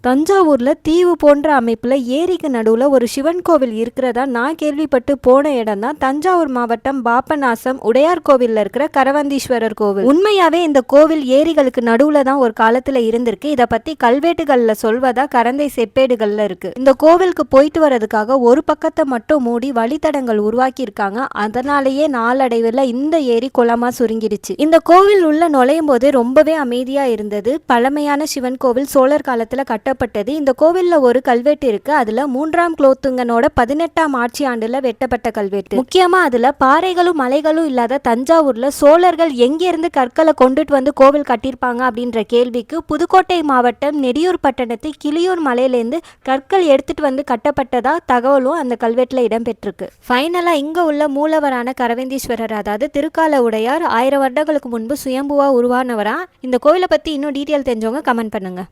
தஞ்சாவூர்ல தீவு போன்ற அமைப்புல ஏரிக்கு நடுவுல ஒரு சிவன் கோவில் இருக்கிறதா நான் கேள்விப்பட்டு போன இடம் தான் தஞ்சாவூர் மாவட்டம் பாபநாசம் உடையார் கோவில்ல இருக்கிற கரவந்தீஸ்வரர் கோவில். உண்மையாவே இந்த கோவில் ஏரிகளுக்கு நடுவுல தான் ஒரு காலத்துல இருந்திருக்கு. இத பத்தி கல்வெட்டுகள்ல சொல்வதா கரந்தை செப்பேடுகள்ல இருக்கு. இந்த கோவிலுக்கு போயிட்டு வர்றதுக்காக ஒரு பக்கத்தை மட்டும் மூடி வழித்தடங்கள் உருவாக்கி இருக்காங்க. அதனாலேயே நாளடைவில் இந்த ஏரி குளமா சுருங்கிடுச்சு. இந்த கோவில் உள்ள நுழையும் போதே ரொம்பவே அமைதியா இருந்தது. பழமையான சிவன் கோவில் சோழர் காலத்துல கட்டப்பட்டது. இந்த கோவில்ல ஒரு கல்வெட்டு இருக்கு. அதுல 3ஆம் குலோத்துங்கனோட 18ஆம் ஆட்சி ஆண்டுல வெட்டப்பட்ட கல்வெட்டு. முக்கியமா அதுல பாறைகளும் மலைகளும் இல்லாத தஞ்சாவூர்ல சோழர்கள் எங்கிருந்து கற்களை கொண்டுட்டு வந்து கோவில் கட்டியிருப்பாங்க அப்படின்ற கேள்விக்கு புதுக்கோட்டை மாவட்டம் நெடியூர் பட்டணத்து கிளியூர் மலையிலேருந்து கற்கள் எடுத்துட்டு வந்து கட்டப்பட்டதா தகவலும் அந்த கல்வெட்டுல இடம்பெற்றிருக்கு. ஃபைனலா இங்க உள்ள மூலவரான கரவேந்தீஸ்வரர், அதாவது திருக்கால உடையார் 1000 வருடங்களுக்கு முன்பு சுயம்புவா உருவானவரா. இந்த கோவிலை பத்தி இன்னும் டீட்டெயில் தெரிஞ்சவங்க கமெண்ட் பண்ணுங்க.